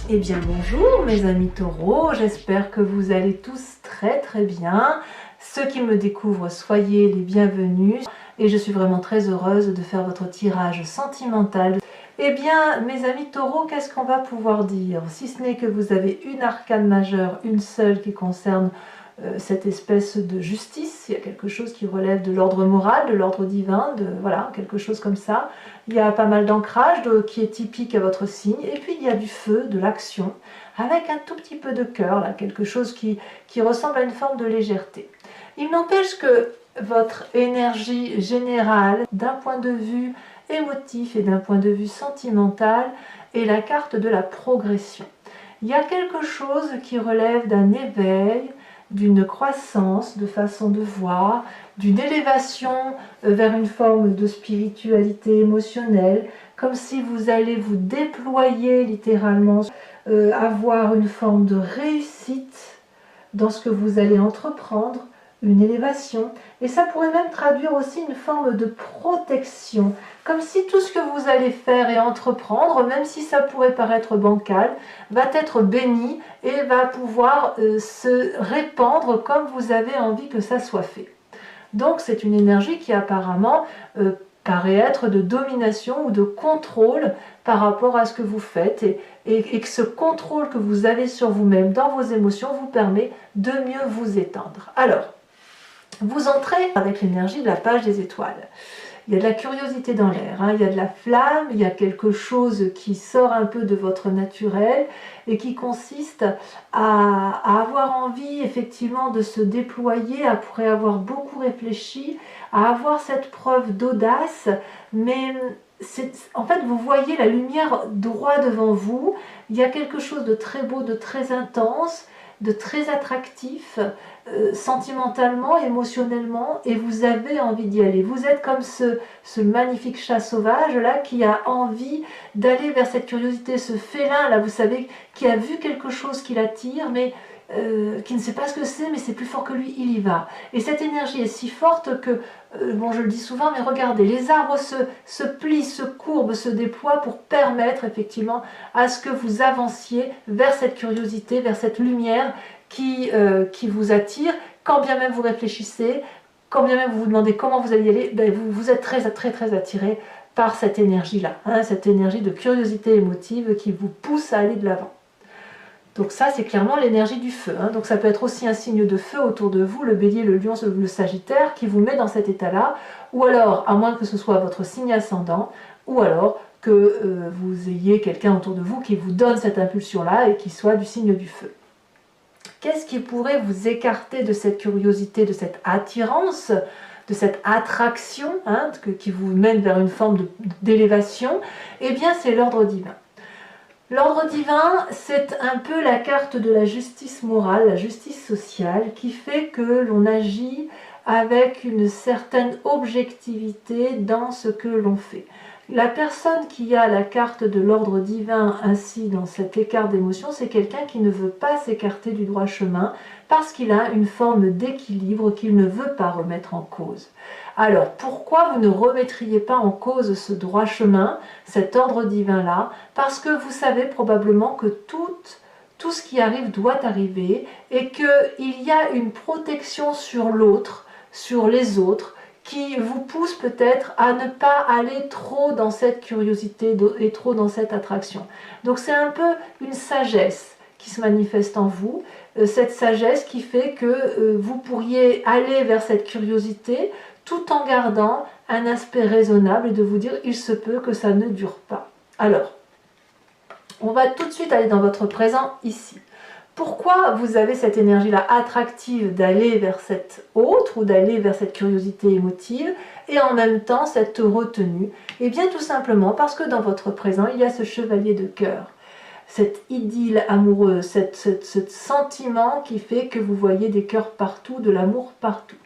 Eh bien bonjour mes amis taureaux, j'espère que vous allez tous très bien. Ceux qui me découvrent, soyez les bienvenus et je suis vraiment très heureuse de faire votre tirage sentimental. Eh bien mes amis taureaux, qu'est-ce qu'on va pouvoir dire? Si ce n'est que vous avez une arcane majeure, une seule qui concerne cette espèce de justice, il y a quelque chose qui relève de l'ordre moral, de l'ordre divin, voilà, quelque chose comme ça. Il y a pas mal d'ancrage qui est typique à votre signe, et puis il y a du feu, de l'action, avec un tout petit peu de cœur, là, quelque chose qui ressemble à une forme de légèreté. Il n'empêche que votre énergie générale, d'un point de vue émotif et d'un point de vue sentimental, est la carte de la progression. Il y a quelque chose qui relève d'un éveil, d'une croissance de façon de voir, d'une élévation vers une forme de spiritualité émotionnelle, comme si vous allez vous déployer littéralement, avoir une forme de réussite dans ce que vous allez entreprendre, une élévation, et ça pourrait même traduire aussi une forme de protection, comme si tout ce que vous allez faire et entreprendre, même si ça pourrait paraître bancal, va être béni et va pouvoir se répandre comme vous avez envie que ça soit fait. Donc c'est une énergie qui apparemment paraît être de domination ou de contrôle par rapport à ce que vous faites et que ce contrôle que vous avez sur vous-même dans vos émotions vous permet de mieux vous étendre. Alors, vous entrez avec l'énergie de la page des étoiles. Il y a de la curiosité dans l'air, hein, il y a de la flamme, il y a quelque chose qui sort un peu de votre naturel et qui consiste à avoir envie effectivement de se déployer, après avoir beaucoup réfléchi, à avoir cette preuve d'audace, mais en fait vous voyez la lumière droit devant vous, il y a quelque chose de très beau, de très intense, de très attractif, sentimentalement, émotionnellement, et vous avez envie d'y aller. Vous êtes comme ce magnifique chat sauvage là qui a envie d'aller vers cette curiosité, ce félin là, vous savez, qui a vu quelque chose qui l'attire, mais qui ne sait pas ce que c'est, mais c'est plus fort que lui, il y va. Et cette énergie est si forte que, bon, je le dis souvent, mais regardez, les arbres se plient, se courbent, se déploient pour permettre effectivement à ce que vous avanciez vers cette curiosité, vers cette lumière qui vous attire, quand bien même vous réfléchissez, quand bien même vous vous demandez comment vous allez y aller, ben vous êtes très attiré par cette énergie-là, hein, cette énergie de curiosité émotive qui vous pousse à aller de l'avant. Donc ça, c'est clairement l'énergie du feu. Hein. Donc ça peut être aussi un signe de feu autour de vous, le bélier, le lion, le sagittaire, qui vous met dans cet état-là, ou alors, à moins que ce soit votre signe ascendant, ou alors que vous ayez quelqu'un autour de vous qui vous donne cette impulsion-là et qui soit du signe du feu. Qu'est-ce qui pourrait vous écarter de cette curiosité, de cette attirance, de cette attraction, hein, qui vous mène vers une forme d'élévation? Eh bien, c'est l'ordre divin. L'ordre divin, c'est un peu la carte de la justice morale, la justice sociale, qui fait que l'on agit avec une certaine objectivité dans ce que l'on fait. La personne qui a la carte de l'ordre divin ainsi dans cet écart d'émotion, c'est quelqu'un qui ne veut pas s'écarter du droit chemin parce qu'il a une forme d'équilibre qu'il ne veut pas remettre en cause. Alors, pourquoi vous ne remettriez pas en cause ce droit chemin, cet ordre divin-là? Parce que vous savez probablement que tout ce qui arrive doit arriver et qu'il y a une protection sur l'autre, sur les autres, qui vous pousse peut-être à ne pas aller trop dans cette curiosité et trop dans cette attraction. Donc c'est un peu une sagesse qui se manifeste en vous, cette sagesse qui fait que vous pourriez aller vers cette curiosité tout en gardant un aspect raisonnable et de vous dire il se peut que ça ne dure pas. Alors, on va tout de suite aller dans votre présent ici. Pourquoi vous avez cette énergie-là attractive d'aller vers cette autre ou d'aller vers cette curiosité émotive et en même temps cette retenue? Eh bien tout simplement parce que dans votre présent, il y a ce chevalier de cœur, cette idylle amoureuse, ce sentiment qui fait que vous voyez des cœurs partout, de l'amour partout.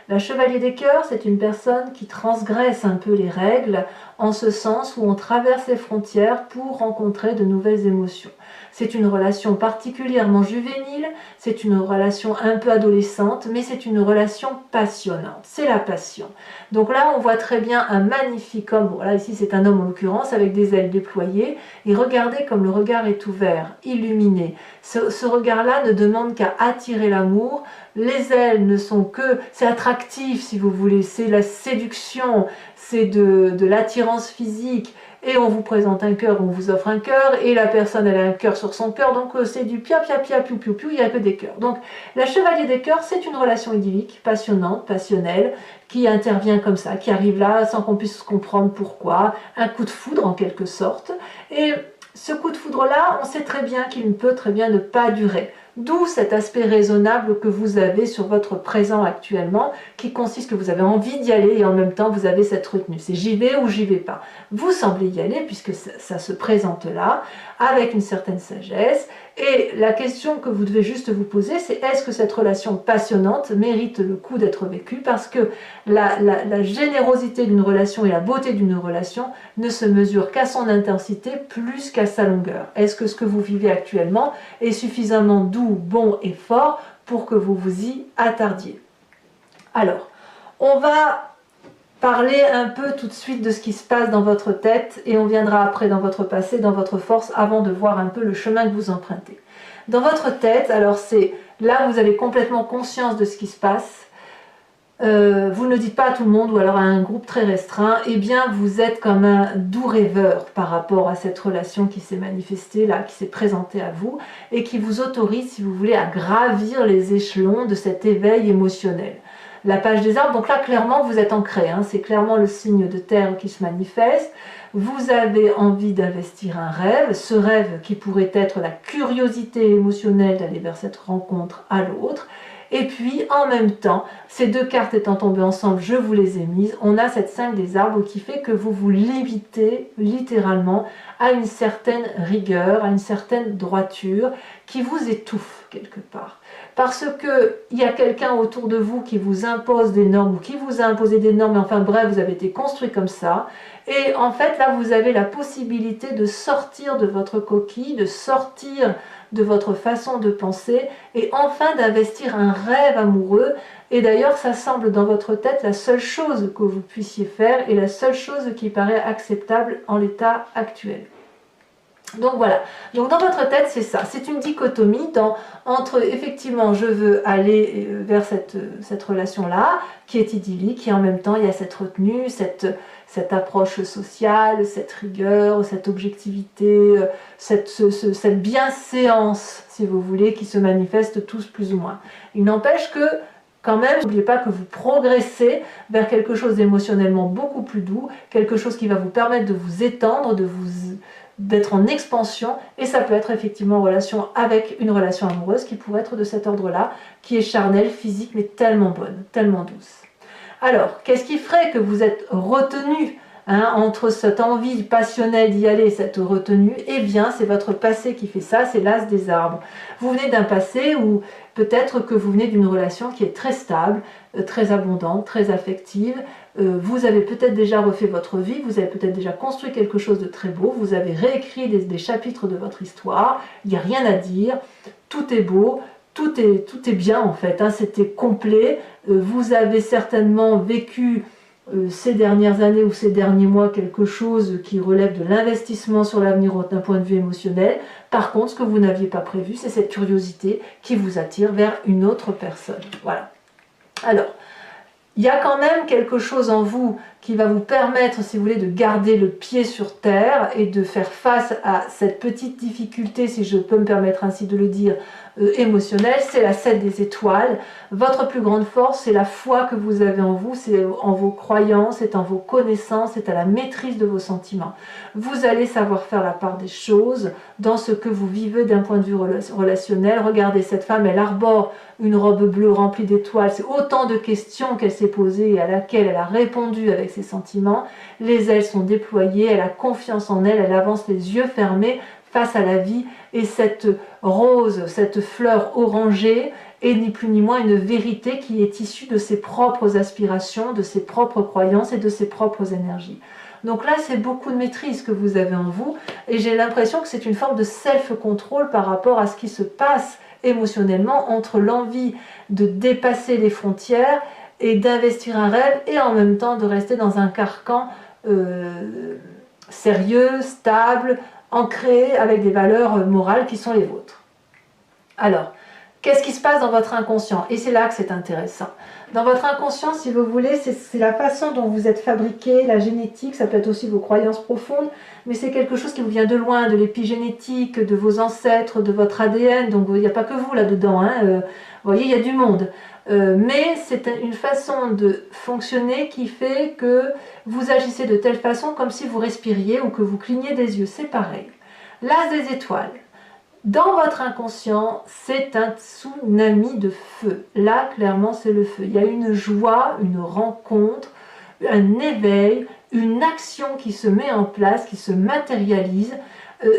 La chevalier des cœurs, c'est une personne qui transgresse un peu les règles en ce sens où on traverse les frontières pour rencontrer de nouvelles émotions. C'est une relation particulièrement juvénile, c'est une relation un peu adolescente, mais c'est une relation passionnante, c'est la passion. Donc là, on voit très bien un magnifique homme, bon là ici c'est un homme en l'occurrence, avec des ailes déployées, et regardez comme le regard est ouvert, illuminé. Ce regard-là ne demande qu'à attirer l'amour, les ailes ne sont que, c'est attractif si vous voulez, c'est la séduction, c'est de l'attirance physique, et on vous présente un cœur, on vous offre un cœur, et la personne elle a un cœur sur son cœur, donc c'est du pia pia pia piou piou piou, il n'y a que des cœurs. Donc la chevalier des cœurs, c'est une relation idyllique, passionnante, passionnelle, qui intervient comme ça, qui arrive là sans qu'on puisse comprendre pourquoi, un coup de foudre en quelque sorte, et ce coup de foudre-là, on sait très bien qu'il peut très bien ne pas durer. D'où cet aspect raisonnable que vous avez sur votre présent actuellement, qui consiste que vous avez envie d'y aller et en même temps vous avez cette retenue. C'est j'y vais ou j'y vais pas. Vous semblez y aller puisque ça se présente là, avec une certaine sagesse. Et la question que vous devez juste vous poser, c'est est-ce que cette relation passionnante mérite le coup d'être vécue? Parce que la générosité d'une relation et la beauté d'une relation ne se mesurent qu'à son intensité plus qu'à sa longueur. Est-ce que ce que vous vivez actuellement est suffisamment doux, bon et fort pour que vous vous y attardiez? Alors, on va parler un peu tout de suite de ce qui se passe dans votre tête et on viendra après dans votre passé, dans votre force, avant de voir un peu le chemin que vous empruntez. Dans votre tête, alors c'est là vous avez complètement conscience de ce qui se passe, vous ne dites pas à tout le monde ou alors à un groupe très restreint, eh bien vous êtes comme un doux rêveur par rapport à cette relation qui s'est manifestée là, qui s'est présentée à vous et qui vous autorise, si vous voulez, à gravir les échelons de cet éveil émotionnel. La page des arbres, donc là clairement vous êtes ancré, hein, c'est clairement le signe de terre qui se manifeste. Vous avez envie d'investir un rêve, ce rêve qui pourrait être la curiosité émotionnelle d'aller vers cette rencontre à l'autre. Et puis en même temps, ces deux cartes étant tombées ensemble, je vous les ai mises, on a cette 5 des arbres qui fait que vous vous limitez littéralement à une certaine rigueur, à une certaine droiture qui vous étouffe quelque part. Parce qu'il y a quelqu'un autour de vous qui vous impose des normes ou qui vous a imposé des normes, enfin bref, vous avez été construit comme ça. Et en fait, là, vous avez la possibilité de sortir de votre coquille, de sortir de votre façon de penser et enfin d'investir un rêve amoureux. Et d'ailleurs, ça semble dans votre tête la seule chose que vous puissiez faire et la seule chose qui paraît acceptable en l'état actuel. Donc voilà, donc dans votre tête c'est ça, c'est une dichotomie entre effectivement je veux aller vers cette relation-là qui est idyllique et en même temps il y a cette retenue, cette approche sociale, cette rigueur, cette objectivité, cette bienséance si vous voulez qui se manifeste tous plus ou moins. Il n'empêche que quand même, n'oubliez pas que vous progressez vers quelque chose d'émotionnellement beaucoup plus doux, quelque chose qui va vous permettre de vous étendre, d'être en expansion, et ça peut être effectivement en relation avec une relation amoureuse qui pourrait être de cet ordre-là, qui est charnelle, physique, mais tellement bonne, tellement douce. Alors, qu'est-ce qui ferait que vous êtes retenu entre cette envie passionnelle d'y aller, cette retenue? Eh bien, c'est votre passé qui fait ça, c'est l'as des arbres. Vous venez d'un passé où peut-être que vous venez d'une relation qui est très stable, très abondante, très affective. Vous avez peut-être déjà refait votre vie, vous avez peut-être déjà construit quelque chose de très beau, vous avez réécrit des chapitres de votre histoire, il n'y a rien à dire, tout est beau, tout est bien en fait, hein, c'était complet. Vous avez certainement vécu ces dernières années ou ces derniers mois quelque chose qui relève de l'investissement sur l'avenir d'un point de vue émotionnel. Par contre, ce que vous n'aviez pas prévu, c'est cette curiosité qui vous attire vers une autre personne. Voilà. Alors, il y a quand même quelque chose en vous qui va vous permettre, si vous voulez, de garder le pied sur terre et de faire face à cette petite difficulté, si je peux me permettre ainsi de le dire, émotionnelle. C'est la 7 des étoiles. Votre plus grande force, c'est la foi que vous avez en vous, c'est en vos croyances, c'est en vos connaissances, c'est à la maîtrise de vos sentiments. Vous allez savoir faire la part des choses dans ce que vous vivez d'un point de vue relationnel. Regardez, cette femme, elle arbore une robe bleue remplie d'étoiles. C'est autant de questions qu'elle s'est posées et à laquelle elle a répondu avec ses sentiments. Les ailes sont déployées, elle a confiance en elle, elle avance les yeux fermés face à la vie, et cette rose, cette fleur orangée est ni plus ni moins une vérité qui est issue de ses propres aspirations, de ses propres croyances et de ses propres énergies. Donc là, c'est beaucoup de maîtrise que vous avez en vous, et j'ai l'impression que c'est une forme de self-control par rapport à ce qui se passe émotionnellement entre l'envie de dépasser les frontières et d'investir un rêve, et en même temps de rester dans un carcan sérieux, stable, ancré, avec des valeurs morales qui sont les vôtres. Alors, qu'est-ce qui se passe dans votre inconscient? Et c'est là que c'est intéressant. Dans votre inconscient, si vous voulez, c'est la façon dont vous êtes fabriqué, la génétique, ça peut être aussi vos croyances profondes, mais c'est quelque chose qui vous vient de loin, de l'épigénétique, de vos ancêtres, de votre ADN, donc il n'y a pas que vous là-dedans, hein, vous voyez, il y a du monde. Mais c'est une façon de fonctionner qui fait que vous agissez de telle façon comme si vous respiriez ou que vous cligniez des yeux, c'est pareil. L'as des étoiles. Dans votre inconscient, c'est un tsunami de feu. Là, clairement, c'est le feu. Il y a une joie, une rencontre, un éveil, une action qui se met en place, qui se matérialise.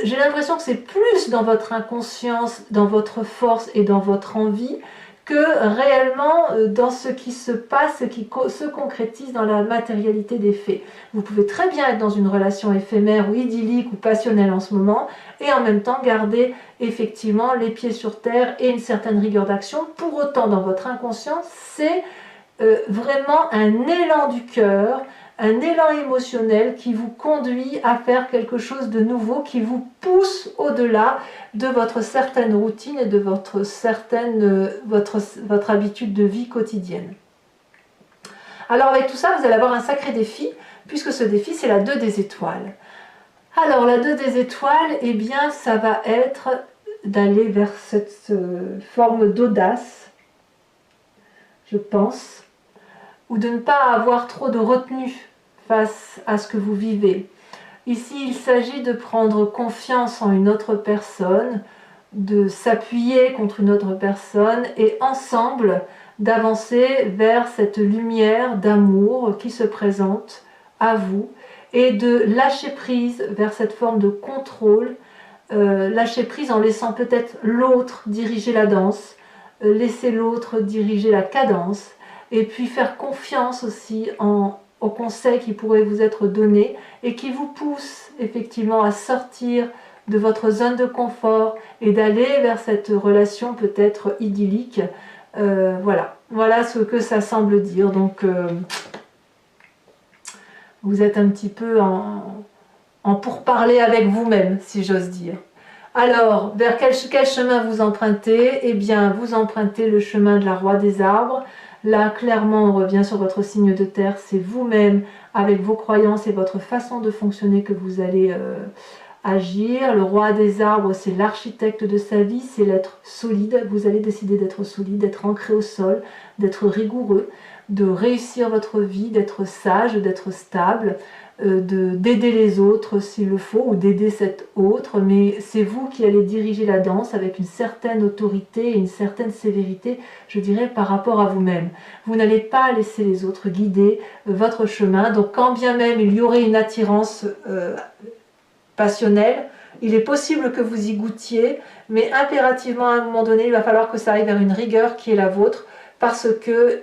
J'ai l'impression que c'est plus dans votre inconscience, dans votre force et dans votre envie que réellement dans ce qui se passe, ce qui se concrétise dans la matérialité des faits. Vous pouvez très bien être dans une relation éphémère ou idyllique ou passionnelle en ce moment, et en même temps garder effectivement les pieds sur terre et une certaine rigueur d'action. Pour autant, dans votre inconscient, c'est vraiment un élan du cœur, un élan émotionnel qui vous conduit à faire quelque chose de nouveau, qui vous pousse au-delà de votre certaine routine et de votre habitude de vie quotidienne. Alors avec tout ça, vous allez avoir un sacré défi, puisque ce défi, c'est la 2 des étoiles. Alors la 2 des étoiles, eh bien, ça va être d'aller vers cette forme d'audace, je pense, ou de ne pas avoir trop de retenue face à ce que vous vivez. Ici, il s'agit de prendre confiance en une autre personne, de s'appuyer contre une autre personne et ensemble d'avancer vers cette lumière d'amour qui se présente à vous et de lâcher prise vers cette forme de contrôle, lâcher prise en laissant peut-être l'autre diriger la danse, laisser l'autre diriger la cadence, et puis faire confiance aussi aux conseils qui pourraient vous être donnés et qui vous poussent effectivement à sortir de votre zone de confort et d'aller vers cette relation peut-être idyllique. Voilà ce que ça semble dire. Donc vous êtes un petit peu en pourparler avec vous-même, si j'ose dire. Alors, vers quel chemin vous empruntez? Eh bien, vous empruntez le chemin de la Roi des Arbres. Là, clairement, on revient sur votre signe de terre. C'est vous-même, avec vos croyances et votre façon de fonctionner, que vous allez agir. Le Roi des Arbres, c'est l'architecte de sa vie, c'est l'être solide. Vous allez décider d'être solide, d'être ancré au sol, d'être rigoureux, de réussir votre vie, d'être sage, d'être stable, d'aider les autres s'il le faut, ou d'aider cet autre, mais c'est vous qui allez diriger la danse avec une certaine autorité et une certaine sévérité, je dirais, par rapport à vous-même. Vous n'allez pas laisser les autres guider votre chemin, donc quand bien même il y aurait une attirance passionnelle, il est possible que vous y goûtiez, mais impérativement à un moment donné, il va falloir que ça aille vers une rigueur qui est la vôtre, parce que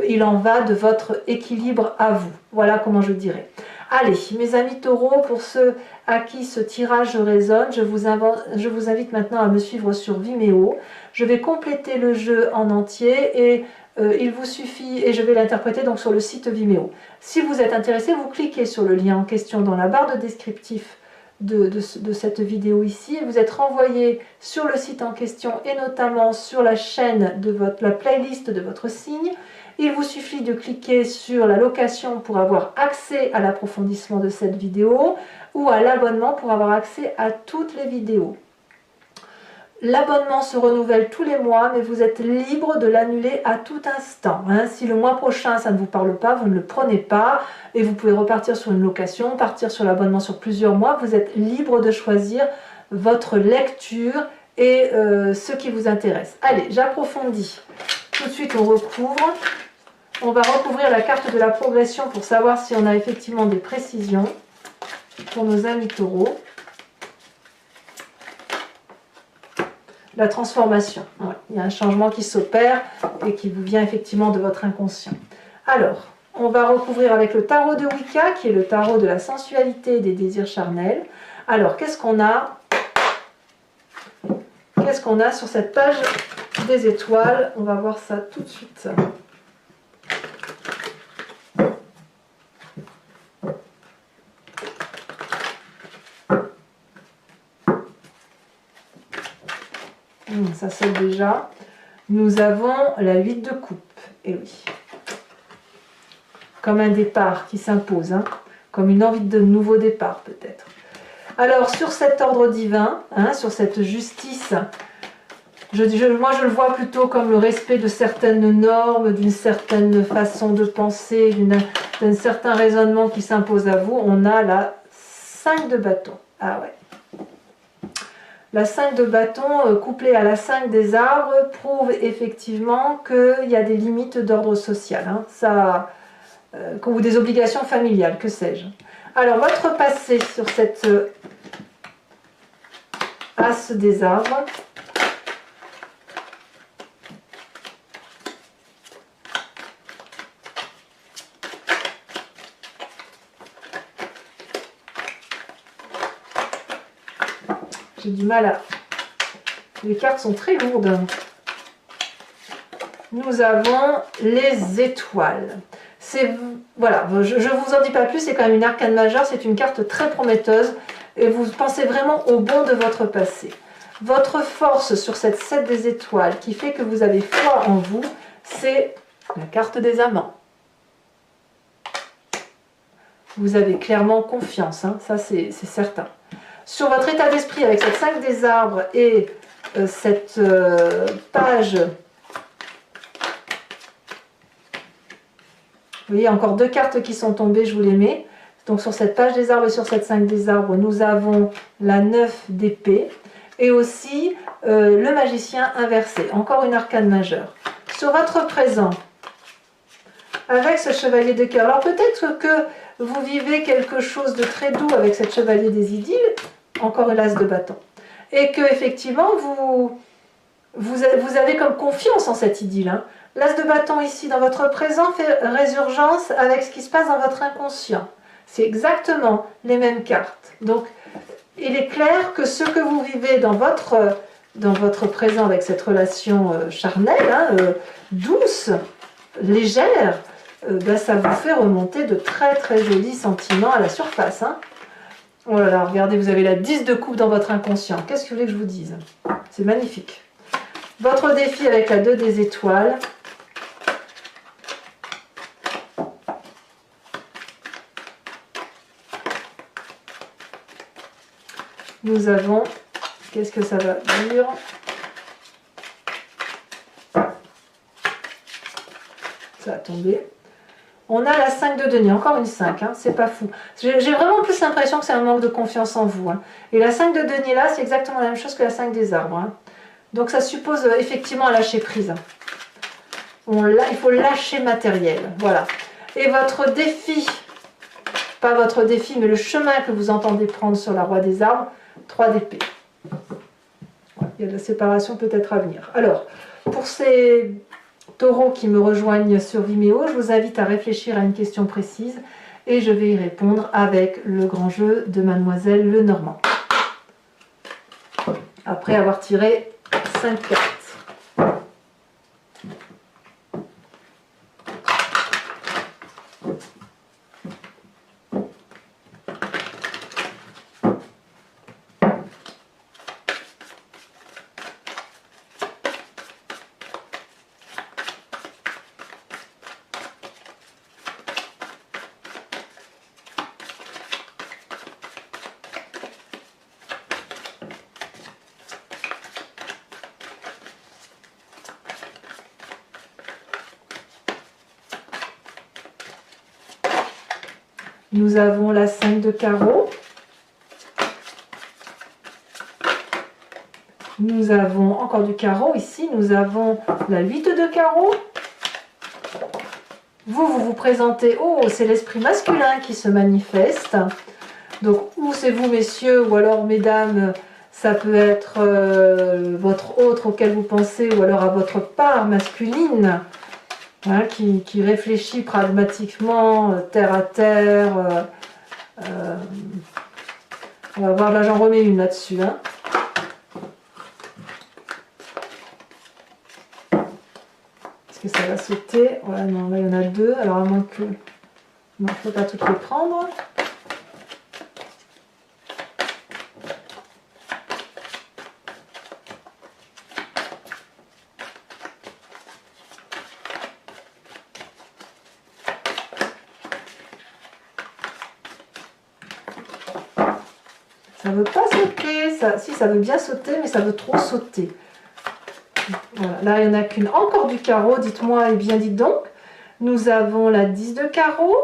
il en va de votre équilibre à vous. Voilà comment je dirais. Allez, mes amis taureaux, pour ceux à qui ce tirage résonne, je vous invite maintenant à me suivre sur Vimeo. Je vais compléter le jeu en entier et il vous suffit, et je vais l'interpréter donc sur le site Vimeo. Si vous êtes intéressé, vous cliquez sur le lien en question dans la barre de descriptif de cette vidéo ici, et vous êtes renvoyé sur le site en question et notamment sur la chaîne de la playlist de votre signe. Il vous suffit de cliquer sur la location pour avoir accès à l'approfondissement de cette vidéo ou à l'abonnement pour avoir accès à toutes les vidéos. L'abonnement se renouvelle tous les mois, mais vous êtes libre de l'annuler à tout instant. Si le mois prochain ça ne vous parle pas, vous ne le prenez pas et vous pouvez repartir sur une location, partir sur l'abonnement sur plusieurs mois. Vous êtes libre de choisir votre lecture et ce qui vous intéresse. Allez, j'approfondis. Tout de suite, on recouvre. On va recouvrir la carte de la progression pour savoir si on a effectivement des précisions pour nos amis taureaux. La transformation. Ouais, il y a un changement qui s'opère et qui vous vient effectivement de votre inconscient. Alors, On va recouvrir avec le tarot de Wicca, qui est le tarot de la sensualité et des désirs charnels. Alors, qu'est-ce qu'on a? Qu'est-ce qu'on a sur cette page des étoiles? On va voir ça tout de suite. Ça sonne déjà. Nous avons la 8 de coupe. Et oui. Comme un départ qui s'impose. Hein, comme une envie de nouveau départ peut-être. Alors sur cet ordre divin, hein, sur cette justice, moi je le vois plutôt comme le respect de certaines normes, d'une certaine façon de penser, d'un certain raisonnement qui s'impose à vous. On a la 5 de bâton. Ah ouais. La 5 de bâton couplée à la 5 des arbres prouve effectivement qu'il y a des limites d'ordre social. Hein. Ça, ou des obligations familiales, que sais-je. Alors, votre passé sur cette As des arbres. J'ai du mal à... Les cartes sont très lourdes. Nous avons les étoiles. Voilà, je ne vous en dis pas plus, c'est quand même une arcane majeure, c'est une carte très prometteuse et vous pensez vraiment au bon de votre passé. Votre force sur cette 7 des étoiles qui fait que vous avez foi en vous, c'est la carte des amants. Vous avez clairement confiance, hein, ça c'est certain. Sur votre état d'esprit avec cette 5 des arbres et cette page... Vous voyez, encore deux cartes qui sont tombées, je vous les mets. Donc sur cette page des arbres et sur cette 5 des arbres, nous avons la 9 d'épée et aussi le magicien inversé, encore une arcane majeure. Sur votre présent, avec ce chevalier de cœur, alors peut-être que vous vivez quelque chose de très doux avec cette chevalier des idylles, encore une as de bâton, et que effectivement vous avez comme confiance en cette idylle, hein. L'as de bâton ici dans votre présent fait résurgence avec ce qui se passe dans votre inconscient. C'est exactement les mêmes cartes. Donc, il est clair que ce que vous vivez dans votre présent avec cette relation charnelle, hein, douce, légère, ben, ça vous fait remonter de très très jolis sentiments à la surface. Hein. Oh là là, regardez, vous avez la 10 de coupe dans votre inconscient. Qu'est-ce que vous voulez que je vous dise? C'est magnifique. Votre défi avec la 2 des étoiles. Nous avons, qu'est-ce que ça va dire? Ça a tombé. On a la 5 de denier, encore une 5, hein, c'est pas fou. J'ai vraiment plus l'impression que c'est un manque de confiance en vous. Hein. Et la 5 de denier là, c'est exactement la même chose que la 5 des arbres. Hein. Donc ça suppose effectivement un lâcher prise. Il faut lâcher matériel, voilà. Et votre défi, pas votre défi, mais le chemin que vous entendez prendre sur la Roi des arbres, 3 d'épée. Il y a de la séparation peut-être à venir. Alors, pour ces taureaux qui me rejoignent sur Vimeo, je vous invite à réfléchir à une question précise et je vais y répondre avec le grand jeu de Mademoiselle Lenormand. Après avoir tiré 5 cartes. Nous avons la 5 de carreau. Nous avons encore du carreau ici. Nous avons la 8 de carreau. Vous présentez, oh, c'est l'esprit masculin qui se manifeste. Donc, ou c'est vous, messieurs, ou alors, mesdames, ça peut être votre autre auquel vous pensez, ou alors à votre part masculine. hein, qui réfléchit pragmatiquement, terre à terre. On va voir, là j'en remets une là-dessus. Hein. Est-ce que ça va sauter? Ouais, non, là il y en a deux, alors à moins que... Non, il ne faut pas toutes les prendre. Ça veut pas sauter, ça, si ça veut bien sauter, mais ça veut trop sauter. Voilà. Là, il n'y en a qu'une. Encore du carreau, dites-moi, et bien dites donc. Nous avons la 10 de carreau.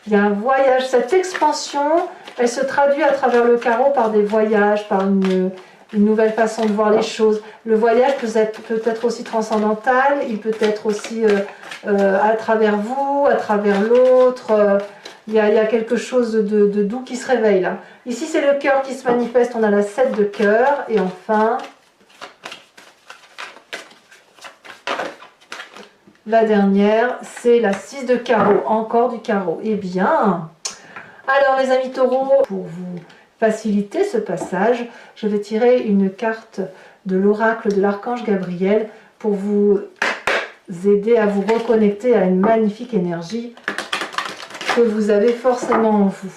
Il y a un voyage. Cette expansion, elle se traduit à travers le carreau par des voyages, par une nouvelle façon de voir les choses. Le voyage peut être aussi transcendantal, il peut être aussi à travers vous, à travers l'autre. Il y a quelque chose de doux qui se réveille là. Ici, c'est le cœur qui se manifeste. On a la 7 de cœur. Et enfin, la dernière, c'est la 6 de carreau. Encore du carreau. Eh bien, alors les amis taureaux, pour vous faciliter ce passage, je vais tirer une carte de l'oracle de l'archange Gabriel pour vous aider à vous reconnecter à une magnifique énergie que vous avez forcément en vous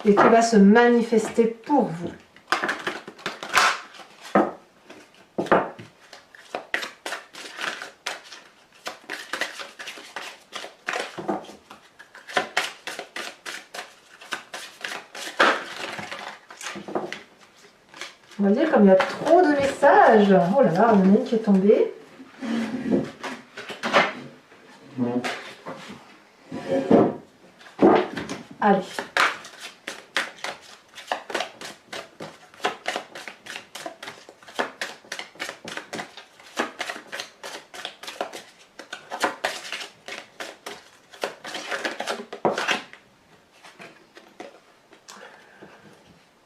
et qui va se manifester pour vous. On va dire comme il y a trop de messages. Oh là là, il y en a une qui est tombée. Allez.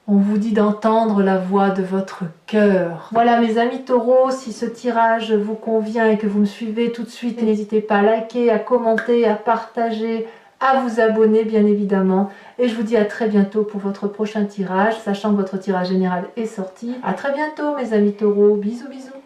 On vous dit d'entendre la voix de votre cœur. Voilà mes amis taureaux, si ce tirage vous convient et que vous me suivez tout de suite, n'hésitez pas à liker, à commenter, à partager, à vous abonner bien évidemment. Et je vous dis à très bientôt pour votre prochain tirage, sachant que votre tirage général est sorti. À très bientôt mes amis taureaux, bisous bisous.